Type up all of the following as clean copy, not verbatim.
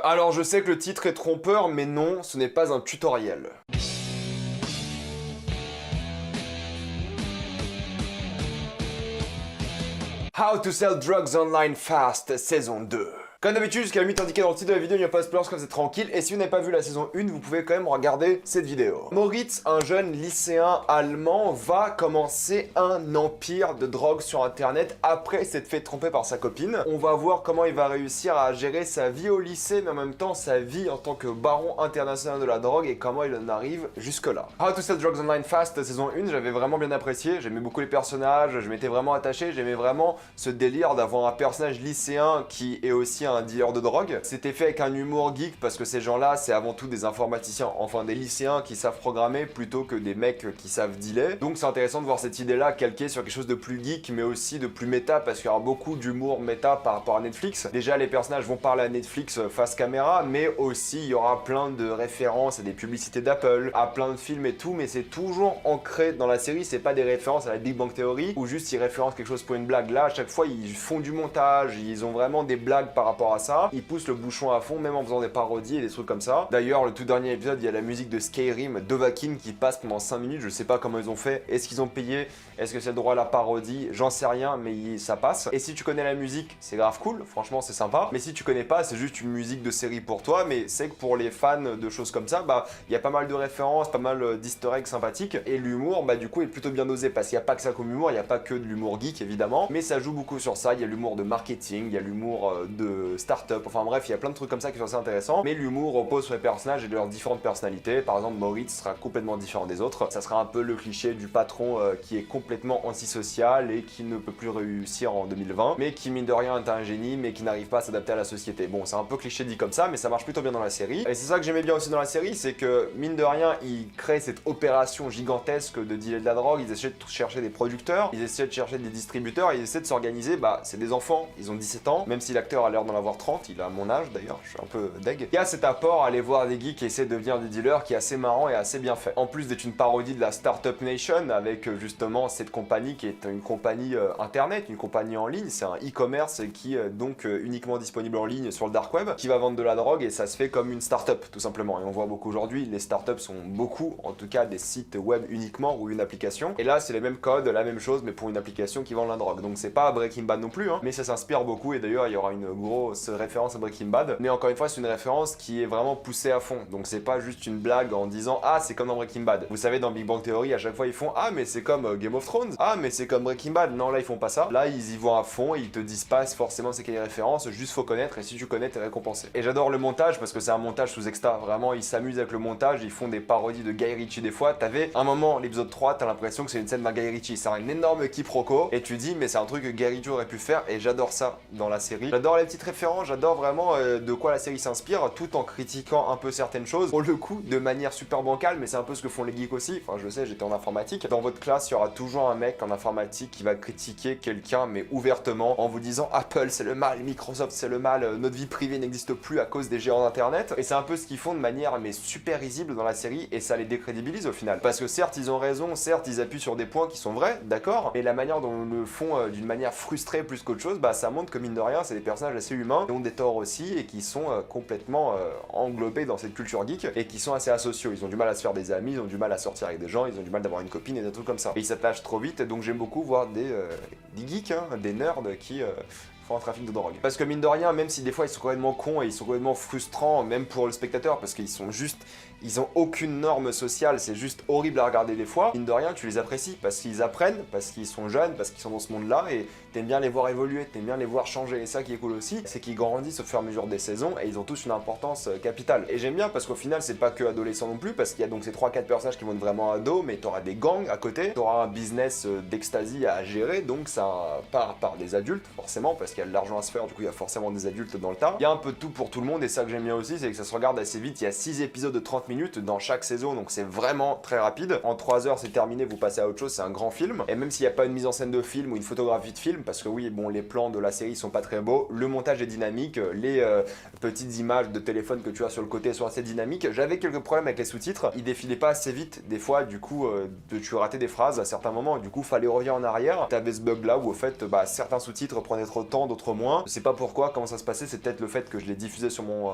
Alors je sais que le titre est trompeur, mais non, ce n'est pas un tutoriel. How to sell drugs online fast, saison 2. Comme d'habitude, jusqu'à la minute indiquée dans le titre de la vidéo, il n'y a pas de spoilers, comme c'est tranquille. Et si vous n'avez pas vu la saison 1, vous pouvez quand même regarder cette vidéo. Moritz, un jeune lycéen allemand, va commencer un empire de drogue sur internet après s'être fait tromper par sa copine. On va voir comment il va réussir à gérer sa vie au lycée, mais en même temps sa vie en tant que baron international de la drogue et comment il en arrive jusque là. How to sell drugs online fast, saison 1, j'avais vraiment bien apprécié. J'aimais beaucoup les personnages, je m'étais vraiment attaché. J'aimais vraiment ce délire d'avoir un personnage lycéen qui est aussi un dealer de drogue. C'était fait avec un humour geek parce que ces gens-là, c'est avant tout des informaticiens, enfin des lycéens qui savent programmer plutôt que des mecs qui savent dealer. Donc c'est intéressant de voir cette idée-là calquée sur quelque chose de plus geek mais aussi de plus méta parce qu'il y aura beaucoup d'humour méta par rapport à Netflix. Déjà les personnages vont parler à Netflix face caméra, mais aussi il y aura plein de références à des publicités d'Apple, à plein de films et tout, mais c'est toujours ancré dans la série, c'est pas des références à la Big Bang Theory ou juste ils référencent quelque chose pour une blague. Là à chaque fois ils font du montage, ils ont vraiment des blagues par rapport à ça, ils poussent le bouchon à fond même en faisant des parodies et des trucs comme ça. D'ailleurs le tout dernier épisode il y a la musique de Skyrim Dovahkiin qui passe pendant 5 minutes, je sais pas comment ils ont fait, est-ce qu'ils ont payé, est-ce que c'est le droit à la parodie, j'en sais rien mais ça passe. Et si tu connais la musique c'est grave cool, franchement c'est sympa, mais si tu connais pas c'est juste une musique de série pour toi, mais c'est que pour les fans de choses comme ça, bah il y a pas mal de références, pas mal d'easter eggs sympathiques et l'humour bah du coup est plutôt bien dosé parce qu'il n'y a pas que ça comme humour, il n'y a pas que de l'humour geek évidemment, mais ça joue beaucoup sur ça, il y a l'humour de marketing, il y a l'humour de start-up, enfin bref il y a plein de trucs comme ça qui sont assez intéressants, mais l'humour repose sur les personnages et de leurs différentes personnalités. Par exemple Moritz sera complètement différent des autres, ça sera un peu le cliché du patron qui est complètement antisocial et qui ne peut plus réussir en 2020, mais qui mine de rien est un génie mais qui n'arrive pas à s'adapter à la société. Bon c'est un peu cliché dit comme ça mais ça marche plutôt bien dans la série, et c'est ça que j'aimais bien aussi dans la série, c'est que mine de rien ils créent cette opération gigantesque de dealer de la drogue, ils essaient de chercher des producteurs, ils essaient de chercher des distributeurs, ils essaient de s'organiser, bah c'est des enfants, ils ont 17 ans, même si l'acteur a l'air d'en avoir 30, il a mon âge d'ailleurs, je suis un peu deg. Il y a cet apport à aller voir des geeks qui essaient de devenir des dealers qui est assez marrant et assez bien fait. En plus d'être une parodie de la Startup Nation avec justement cette compagnie qui est une compagnie internet, une compagnie en ligne, c'est un e-commerce qui est donc uniquement disponible en ligne sur le dark web, qui va vendre de la drogue et ça se fait comme une startup tout simplement. Et on voit beaucoup aujourd'hui, les startups sont beaucoup, en tout cas des sites web uniquement ou une application. Et là c'est les mêmes codes, la même chose mais pour une application qui vend la drogue. Donc c'est pas Breaking Bad non plus, hein, mais ça s'inspire beaucoup et d'ailleurs il y aura une grosse référence à Breaking Bad. Mais encore une fois c'est une référence qui est vraiment poussée à fond. Donc c'est pas juste une blague en disant ah c'est comme dans Breaking Bad. Vous savez dans Big Bang Theory à chaque fois ils font ah mais c'est comme Game of Thrones, ah mais c'est comme Breaking Bad. Non là ils font pas ça. Là ils y vont à fond et ils te disent pas forcément c'est quelle référence, juste faut connaître et si tu connais t'es récompensé. Et j'adore le montage parce que c'est un montage sous extra. Vraiment ils s'amusent avec le montage, ils font des parodies de Guy Ritchie des fois. T'avais un moment l'épisode 3 t'as l'impression que c'est une scène d'un Guy Ritchie. C'est un énorme quiproquo et tu dis mais c'est un truc que Guy Ritchie aurait pu faire et j'adore ça dans la série. J'adore les petites références, j'adore vraiment de quoi la série s'inspire tout en critiquant un peu certaines choses. Pour le coup de manière super bancale mais c'est un peu ce que font les geeks aussi. Enfin je sais j'étais en informatique. Dans votre classe il y aura toujours un mec en informatique qui va critiquer quelqu'un mais ouvertement en vous disant Apple c'est le mal, Microsoft c'est le mal, notre vie privée n'existe plus à cause des géants d'internet. Et c'est un peu ce qu'ils font de manière mais super risible dans la série et ça les décrédibilise au final. Parce que certes ils ont raison, certes ils appuient sur des points qui sont vrais, d'accord, mais la manière dont ils le font d'une manière frustrée plus qu'autre chose, bah ça montre que mine de rien c'est des personnages assez humains, qui ont des torts aussi et qui sont complètement englobés dans cette culture geek et qui sont assez asociaux. Ils ont du mal à se faire des amis, ils ont du mal à sortir avec des gens, ils ont du mal d'avoir une copine et des trucs comme ça. Et ils s'attachent trop vite donc j'aime beaucoup voir des geeks, hein, des nerds qui font un trafic de drogue. Parce que mine de rien, même si des fois ils sont complètement cons et ils sont complètement frustrants, même pour le spectateur, parce qu'ils sont juste, ils ont aucune norme sociale, c'est juste horrible à regarder des fois, mine de rien tu les apprécies, parce qu'ils apprennent, parce qu'ils sont jeunes, parce qu'ils sont dans ce monde-là, et t'aimes bien les voir évoluer, t'aimes bien les voir changer, et ça qui est cool aussi, c'est qu'ils grandissent au fur et à mesure des saisons, et ils ont tous une importance capitale. Et j'aime bien, parce qu'au final c'est pas que adolescents non plus, parce qu'il y a donc ces 3-4 personnages qui vont être vraiment ados, mais t'auras des gangs à côté, t'auras un business d'ecstasy à gérer, donc ça part par des adultes, forcément, parce qu'il y a de l'argent à se faire, du coup il y a forcément des adultes dans le tas. Il y a un peu de tout pour tout le monde, et ça que j'aime bien aussi, c'est que ça se regarde assez vite, il y a 6 épisodes de 30 minutes dans chaque saison, donc c'est vraiment très rapide. En 3 heures c'est terminé, vous passez à autre chose, c'est un grand film. Et même s'il n'y a pas une mise en scène de film ou une photographie de film, parce que oui, bon, les plans de la série sont pas très beaux, le montage est dynamique, les petites images de téléphone que tu as sur le côté sont assez dynamiques. J'avais quelques problèmes avec les sous-titres, ils défilaient pas assez vite des fois, du coup tu ratais des phrases à certains moments, du coup fallait revenir en arrière. T'avais ce bug là où au fait certains sous-titres prenaient trop de temps, d'autres moins. Je sais pas pourquoi, comment ça se passait, c'est peut-être le fait que je l'ai diffusé sur mon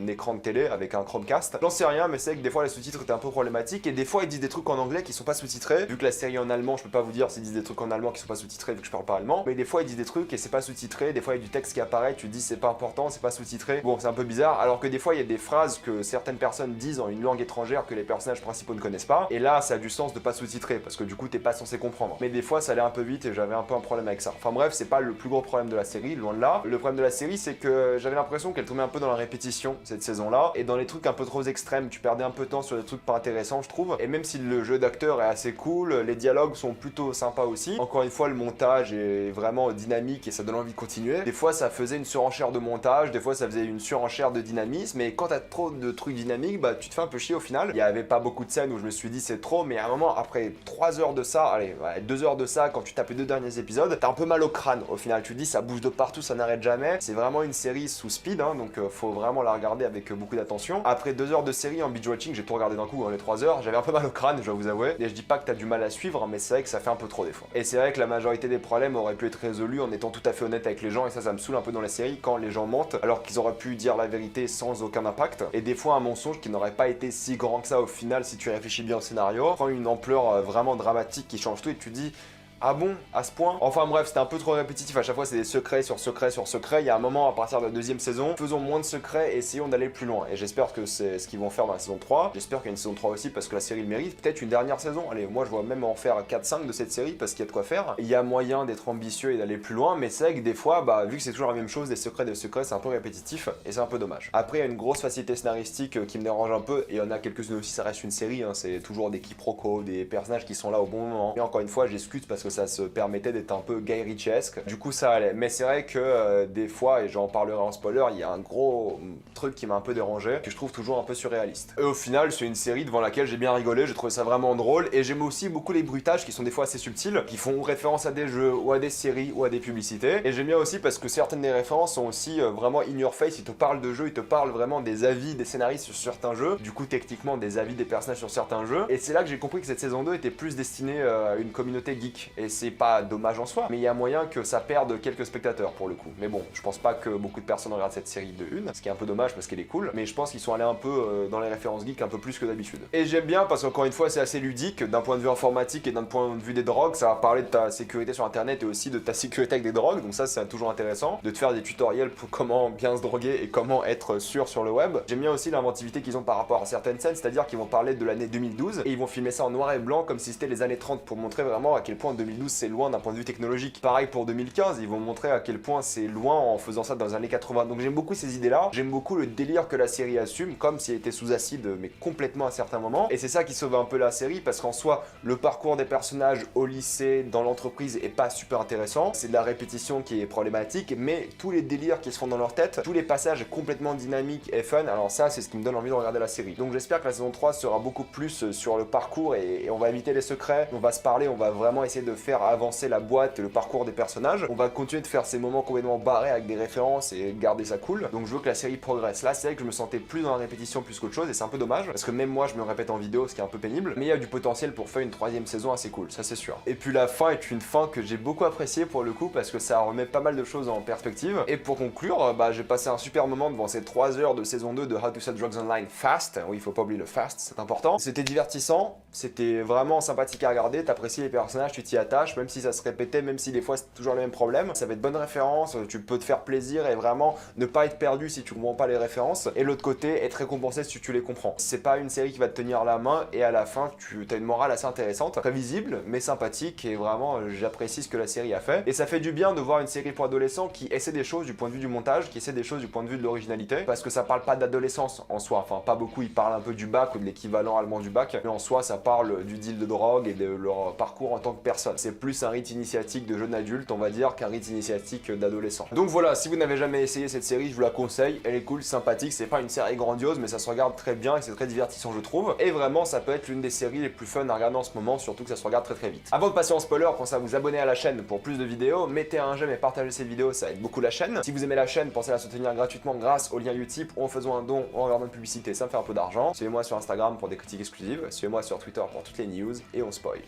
écran de télé avec un Chromecast. J'en sais rien, mais c'est que des fois les sous-titres étaient un peu problématiques et des fois ils disent des trucs en anglais qui sont pas sous-titrés. Vu que la série est en allemand, je peux pas vous dire s'ils disent des trucs en allemand qui sont pas sous-titrés vu que je parle pas allemand. Mais des fois ils disent des trucs et c'est pas sous-titré, des fois il y a du texte qui apparaît, tu te dis c'est pas important, c'est pas sous-titré. Bon, c'est un peu bizarre, alors que des fois il y a des phrases que certaines personnes disent en une langue étrangère que les personnages principaux ne connaissent pas. Et là ça a du sens de pas sous-titrer parce que du coup t'es pas censé comprendre. Mais des fois ça allait un peu vite et j'avais un peu un problème avec ça. Enfin bref, c'est pas le plus gros problème de la série, loin de là. Le problème de la série c'est que j'avais l'impression qu'elle tombait un peu dans la répétition cette saison-là et dans les trucs un peu trop extrêmes. Tu perdais un peu de temps sur des trucs pas intéressants, je trouve. Et même si le jeu d'acteur est assez cool, les dialogues sont plutôt sympas aussi. Encore une fois, le montage est vraiment dynamique et ça donne envie de continuer. Des fois ça faisait une surenchère de montage, des fois ça faisait une surenchère de dynamisme, et quand t'as trop de trucs dynamiques, bah tu te fais un peu chier au final. Il y avait pas beaucoup de scènes où je me suis dit c'est trop, mais à un moment après 3 heures de ça, allez, ouais, 2 heures de ça, quand tu tapes les 2 derniers épisodes, t'as un peu mal au crâne au final. Tu te dis ça bouge de partout, ça n'arrête jamais. C'est vraiment une série sous speed, hein, donc faut vraiment la regarder avec beaucoup d'attention. Après 2 heures de série en binge watching, j'ai tout regardé d'un coup dans les 3 heures, j'avais un peu mal au crâne, je dois vous avouer. Et je dis pas que t'as du mal à suivre, mais c'est vrai que ça fait un peu trop des fois. Et c'est vrai que la majorité des problèmes auraient pu être résolus en étant tout à fait honnête avec les gens, et ça me saoule un peu dans les séries quand les gens mentent alors qu'ils auraient pu dire la vérité sans aucun impact. Et des fois un mensonge qui n'aurait pas été si grand que ça au final si tu réfléchis bien au scénario prend une ampleur vraiment dramatique qui change tout et tu te dis ah bon, à ce point? Enfin bref, c'était un peu trop répétitif, à chaque fois c'est des secrets sur secrets sur secrets. Il y a un moment à partir de la 2e saison, faisons moins de secrets et essayons d'aller plus loin. Et j'espère que c'est ce qu'ils vont faire dans la saison 3. J'espère qu'il y a une saison 3 aussi parce que la série le mérite. Peut-être une dernière saison, allez, moi je vois même en faire 4-5 de cette série parce qu'il y a de quoi faire. Il y a moyen d'être ambitieux et d'aller plus loin, mais c'est vrai que des fois, vu que c'est toujours la même chose, des secrets, c'est un peu répétitif et c'est un peu dommage. Après, il y a une grosse facilité scénaristique qui me dérange un peu, et il y en a quelques-unes aussi, ça reste une série, hein, c'est toujours des quiproquos, des personnages qui sont là au bon moment. Et encore une fois, j'excuse parce que ça se permettait d'être un peu Guy Ritchie-esque, du coup ça allait. Mais c'est vrai que des fois, et j'en parlerai en spoiler, il y a un gros truc qui m'a un peu dérangé, que je trouve toujours un peu surréaliste. Et au final, c'est une série devant laquelle j'ai bien rigolé, j'ai trouvé ça vraiment drôle, et j'aime aussi beaucoup les bruitages qui sont des fois assez subtils, qui font référence à des jeux, ou à des séries, ou à des publicités. Et j'aime bien aussi parce que certaines des références sont aussi vraiment in your face, ils te parlent de jeux, ils te parlent vraiment des avis des scénaristes sur certains jeux, du coup techniquement des avis des personnages sur certains jeux. Et c'est là que j'ai compris que cette saison 2 était plus destinée à une communauté geek. Et c'est pas dommage en soi, mais il y a moyen que ça perde quelques spectateurs pour le coup. Mais bon, je pense pas que beaucoup de personnes regardent cette série de une, ce qui est un peu dommage parce qu'elle est cool, mais je pense qu'ils sont allés un peu dans les références geek un peu plus que d'habitude. Et j'aime bien parce qu'encore une fois c'est assez ludique, d'un point de vue informatique et d'un point de vue des drogues, ça va parler de ta sécurité sur internet et aussi de ta sécurité avec des drogues, donc ça c'est toujours intéressant, de te faire des tutoriels pour comment bien se droguer et comment être sûr sur le web. J'aime bien aussi l'inventivité qu'ils ont par rapport à certaines scènes, c'est-à-dire qu'ils vont parler de l'année 2012 et ils vont filmer ça en noir et blanc comme si c'était les années 30 pour montrer vraiment à quel point 2012 c'est loin d'un point de vue technologique. Pareil pour 2015, ils vont montrer à quel point c'est loin en faisant ça dans les années 80. Donc j'aime beaucoup ces idées-là, j'aime beaucoup le délire que la série assume, comme si elle était sous acide, mais complètement à certains moments. Et c'est ça qui sauve un peu la série, parce qu'en soi, le parcours des personnages au lycée, dans l'entreprise, est pas super intéressant. C'est de la répétition qui est problématique, mais tous les délires qui se font dans leur tête, tous les passages complètement dynamiques et fun, alors ça, c'est ce qui me donne envie de regarder la série. Donc j'espère que la saison 3 sera beaucoup plus sur le parcours et on va éviter les secrets, on va se parler, on va vraiment essayer de faire avancer la boîte et le parcours des personnages. On va continuer de faire ces moments complètement barrés avec des références et garder ça cool. Donc je veux que la série progresse. Là, c'est vrai que je me sentais plus dans la répétition plus qu'autre chose et c'est un peu dommage parce que même moi je me répète en vidéo, ce qui est un peu pénible, mais il y a du potentiel pour faire une 3e saison assez cool, ça c'est sûr. Et puis la fin est une fin que j'ai beaucoup appréciée pour le coup parce que ça remet pas mal de choses en perspective. Et pour conclure, j'ai passé un super moment devant ces 3 heures de saison 2 de How to Sell Drugs Online Fast. Oui, il faut pas oublier le fast, c'est important. C'était divertissant, c'était vraiment sympathique à regarder, t'apprécies les personnages, tu t'y attaches, même si ça se répétait, même si des fois c'est toujours le même problème. Ça va être bonne référence, tu peux te faire plaisir et vraiment ne pas être perdu si tu comprends pas les références. Et l'autre côté, être récompensé si tu les comprends. C'est pas une série qui va te tenir la main et à la fin tu as une morale assez intéressante, prévisible mais sympathique, et vraiment j'apprécie ce que la série a fait. Et ça fait du bien de voir une série pour adolescents qui essaie des choses du point de vue du montage, qui essaie des choses du point de vue de l'originalité, parce que ça parle pas d'adolescence en soi, enfin pas beaucoup, ils parlent un peu du bac ou de l'équivalent allemand du bac, mais en soi ça parle du deal de drogue et de leur parcours en tant que personne. C'est plus un rite initiatique de jeune adulte on va dire qu'un rite initiatique d'adolescent. Donc voilà, si vous n'avez jamais essayé cette série, je vous la conseille, elle est cool, sympathique. C'est pas une série grandiose, mais ça se regarde très bien et c'est très divertissant, je trouve. Et vraiment, ça peut être l'une des séries les plus fun à regarder en ce moment, surtout que ça se regarde très très vite. Avant de passer en spoiler, pensez à vous abonner à la chaîne pour plus de vidéos. Mettez un j'aime et partagez cette vidéo, ça aide beaucoup la chaîne. Si vous aimez la chaîne, pensez à la soutenir gratuitement grâce au lien Utip ou en faisant un don ou en regardant une publicité, ça me fait un peu d'argent. Suivez-moi sur Instagram pour des critiques exclusives, suivez-moi sur Twitter pour toutes les news et on spoil.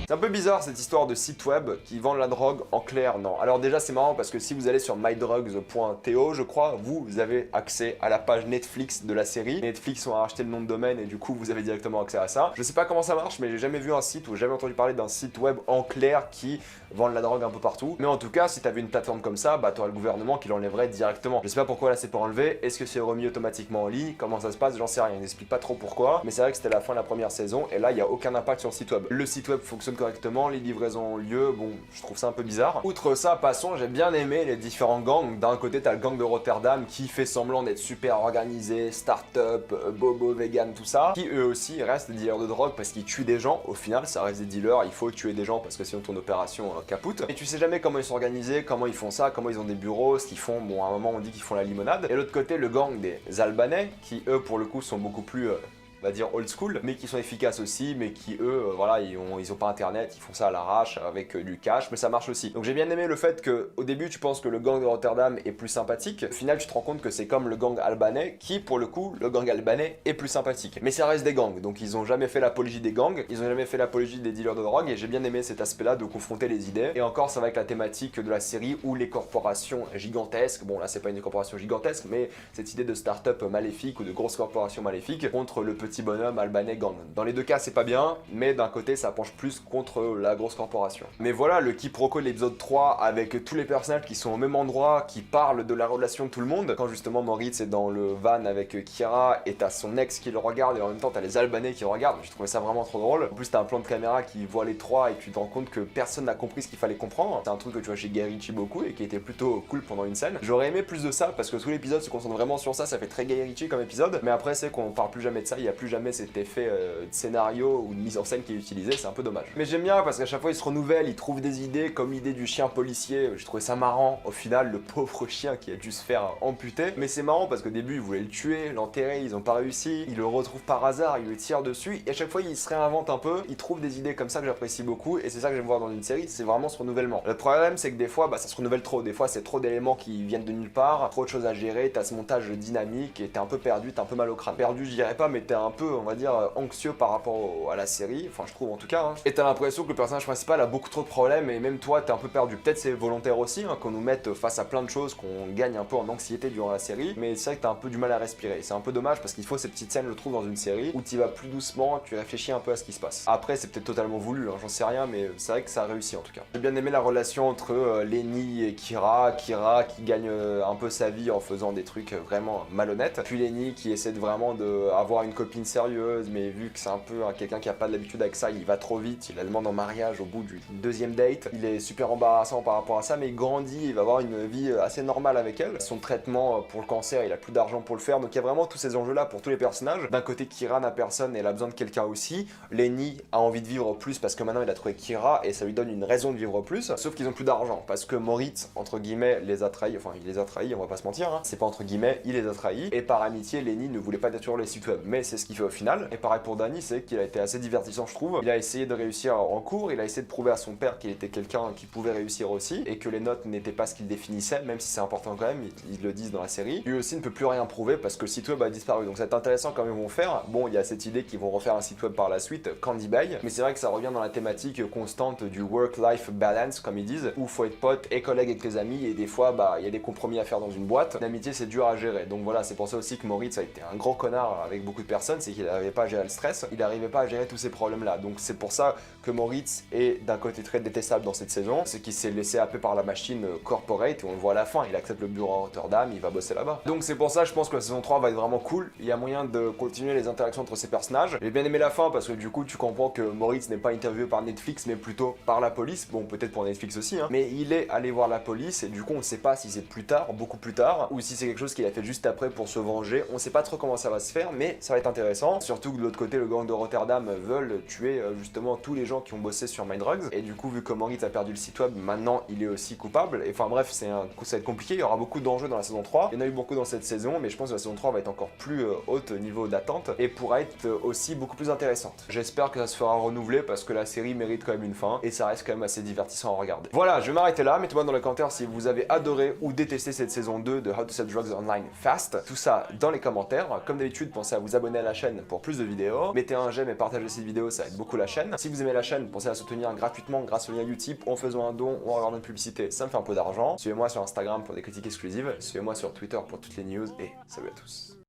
C'est un peu bizarre cette histoire de site web qui vendent la drogue en clair, non. Alors déjà c'est marrant parce que si vous allez sur mydrugs.to, je crois, vous avez accès à la page Netflix de la série. Netflix ont racheté le nom de domaine et du coup vous avez directement accès à ça. Je sais pas comment ça marche, mais j'ai jamais vu un site ou jamais entendu parler d'un site web en clair qui vend la drogue un peu partout. Mais en tout cas, si t'avais une plateforme comme ça, bah t'aurais le gouvernement qui l'enlèverait directement. Je sais pas pourquoi là c'est pas enlevé. Est-ce que c'est remis automatiquement en ligne? Comment ça se passe? J'en sais rien. Il n'explique pas trop pourquoi. Mais c'est vrai que c'était la fin de la première saison et là il y a aucun impact sur le site web. Le site web fonctionne correctement, les livraisons ont lieu, bon, je trouve ça un peu bizarre. Outre ça, passons, j'ai bien aimé les différents gangs. D'un côté, t'as le gang de Rotterdam qui fait semblant d'être super organisé, start-up, bobo, vegan, tout ça, qui eux aussi restent des dealers de drogue parce qu'ils tuent des gens. Au final, ça reste des dealers, il faut tuer des gens parce que sinon ton opération capoute. Et tu sais jamais comment ils sont organisés, comment ils font ça, comment ils ont des bureaux, ce qu'ils font. Bon, à un moment, on dit qu'ils font la limonade. Et l'autre côté, le gang des Albanais qui, eux, pour le coup, sont beaucoup plus on va dire old school, mais qui sont efficaces aussi, mais qui eux, voilà, ils ont pas internet, ils font ça à l'arrache avec du cash, mais ça marche aussi. Donc j'ai bien aimé le fait que au début tu penses que le gang de Rotterdam est plus sympathique, au final tu te rends compte que c'est comme le gang albanais, qui pour le coup, le gang albanais est plus sympathique. Mais ça reste des gangs, donc ils ont jamais fait l'apologie des gangs, ils ont jamais fait l'apologie des dealers de drogue, et j'ai bien aimé cet aspect-là de confronter les idées. Et encore, ça va avec la thématique de la série où les corporations gigantesques, bon là c'est pas une corporation gigantesque, mais cette idée de start-up maléfique ou de grosses corporations maléfiques contre le petit bonhomme albanais gang. Dans les deux cas c'est pas bien, mais d'un côté ça penche plus contre la grosse corporation. Mais voilà le quiproquo de l'épisode 3 avec tous les personnages qui sont au même endroit, qui parlent de la relation de tout le monde. Quand justement Moritz est dans le van avec Kira et t'as son ex qui le regarde et en même temps t'as les Albanais qui le regardent, j'ai trouvé ça vraiment trop drôle. En plus t'as un plan de caméra qui voit les trois et tu te rends compte que personne n'a compris ce qu'il fallait comprendre. C'est un truc que tu vois chez Guy Ritchie beaucoup et qui était plutôt cool pendant une scène. J'aurais aimé plus de ça parce que tout l'épisode se concentre vraiment sur ça, ça fait très Guy Ritchie comme épisode, mais après c'est qu'on parle plus jamais de ça, il y a plus jamais cet effet de scénario ou de mise en scène qui est utilisé, c'est un peu dommage. Mais j'aime bien parce qu'à chaque fois il se renouvelle, il trouve des idées, comme l'idée du chien policier, j'ai trouvé ça marrant, au final le pauvre chien qui a dû se faire amputer, mais c'est marrant parce qu'au début ils voulaient le tuer, l'enterrer, ils ont pas réussi, ils le retrouvent par hasard, ils le tirent dessus, et à chaque fois il se réinvente un peu, il trouve des idées comme ça que j'apprécie beaucoup, et c'est ça que j'aime voir dans une série, c'est vraiment ce renouvellement. Le problème c'est que des fois ça se renouvelle trop, des fois c'est trop d'éléments qui viennent de nulle part, trop de choses à gérer, t'as ce montage dynamique, et t'es un peu perdu, t'es un peu mal au crâne. Perdu je dirais pas, mais t'es un peu, on va dire, anxieux par rapport à la série, enfin je trouve en tout cas, hein. Et t'as l'impression que le personnage principal a beaucoup trop de problèmes et même toi t'es un peu perdu. Peut-être c'est volontaire aussi, hein, qu'on nous mette face à plein de choses, qu'on gagne un peu en anxiété durant la série, mais c'est vrai que t'as un peu du mal à respirer. C'est un peu dommage parce qu'il faut ces petites scènes, je trouve, dans une série où tu vas plus doucement, tu réfléchis un peu à ce qui se passe. Après c'est peut-être totalement voulu, hein, j'en sais rien, mais c'est vrai que ça a réussi en tout cas. J'ai bien aimé la relation entre Lenny et Kira qui gagne un peu sa vie en faisant des trucs vraiment malhonnêtes, puis Lenny qui essaie de vraiment avoir une copine sérieuse, mais vu que c'est un peu quelqu'un qui a pas l'habitude avec ça, il va trop vite, il la demande en mariage au bout du deuxième date, il est super embarrassant par rapport à ça, mais il grandit, il va avoir une vie assez normale avec elle. Son traitement pour le cancer, il a plus d'argent pour le faire, donc il y a vraiment tous ces enjeux là pour tous les personnages. D'un côté Kira n'a personne et elle a besoin de quelqu'un aussi, Lenny a envie de vivre plus parce que maintenant il a trouvé Kira et ça lui donne une raison de vivre plus, sauf qu'ils ont plus d'argent parce que Moritz entre guillemets les a trahis, enfin il les a trahis, on va pas se mentir, hein. C'est pas entre guillemets, il les a trahis, et par amitié Lenny ne voulait pas détruire les sites web, mais c'est ce qu'il fait au final. Et pareil pour Danny, c'est qu'il a été assez divertissant je trouve, il a essayé de réussir en cours, il a essayé de prouver à son père qu'il était quelqu'un qui pouvait réussir aussi, et que les notes n'étaient pas ce qu'il définissait, même si c'est important quand même, ils le disent dans la série. Lui aussi ne peut plus rien prouver parce que le site web a disparu, donc c'est intéressant quand ils vont faire. Bon, il y a cette idée qu'ils vont refaire un site web par la suite, Candy Bay, mais c'est vrai que ça revient dans la thématique constante du work-life balance, comme ils disent, où faut être pote et collègue avec les amis, et des fois, il y a des compromis à faire dans une boîte. L'amitié, c'est dur à gérer, donc voilà, c'est pour ça aussi que Moritz a été un grand connard avec beaucoup de personnes, c'est qu'il n'arrivait pas à gérer le stress, il n'arrivait pas à gérer tous ces problèmes-là, donc c'est pour ça que Moritz est d'un côté très détestable dans cette saison, c'est qu'il s'est laissé happer par la machine corporate, et on le voit à la fin, il accepte le bureau à Rotterdam, il va bosser là-bas. Donc c'est pour ça, je pense que la saison 3 va être vraiment cool, il y a moyen de continuer les interactions entre ces personnages. J'ai bien aimé la fin parce que du coup tu comprends que Moritz n'est pas interviewé par Netflix mais plutôt par la police, bon peut-être pour Netflix aussi, hein, mais il est allé voir la police et du coup on sait pas si c'est plus tard, beaucoup plus tard, ou si c'est quelque chose qu'il a fait juste après pour se venger, on sait pas trop comment ça va se faire, mais ça va être intéressant. intéressant. Surtout que de l'autre côté, le gang de Rotterdam veulent tuer justement tous les gens qui ont bossé sur My Drugs. Et du coup, vu que Moritz a perdu le site web, maintenant il est aussi coupable. Et enfin bref, ça va être compliqué. Il y aura beaucoup d'enjeux dans la saison 3. Il y en a eu beaucoup dans cette saison, mais je pense que la saison 3 va être encore plus haute au niveau d'attente et pourra être aussi beaucoup plus intéressante. J'espère que ça se fera renouveler parce que la série mérite quand même une fin et ça reste quand même assez divertissant à regarder. Voilà, je vais m'arrêter là. Mettez-moi dans les commentaires si vous avez adoré ou détesté cette saison 2 de How to Sell Drugs Online Fast. Tout ça dans les commentaires. Comme d'habitude, pensez à vous abonner à la chaîne pour plus de vidéos. Mettez un j'aime et partagez cette vidéo, ça aide beaucoup la chaîne. Si vous aimez la chaîne, pensez à soutenir gratuitement grâce au lien Utip en faisant un don ou en regardant une publicité, ça me fait un peu d'argent. Suivez-moi sur Instagram pour des critiques exclusives. Suivez-moi sur Twitter pour toutes les news et salut à tous.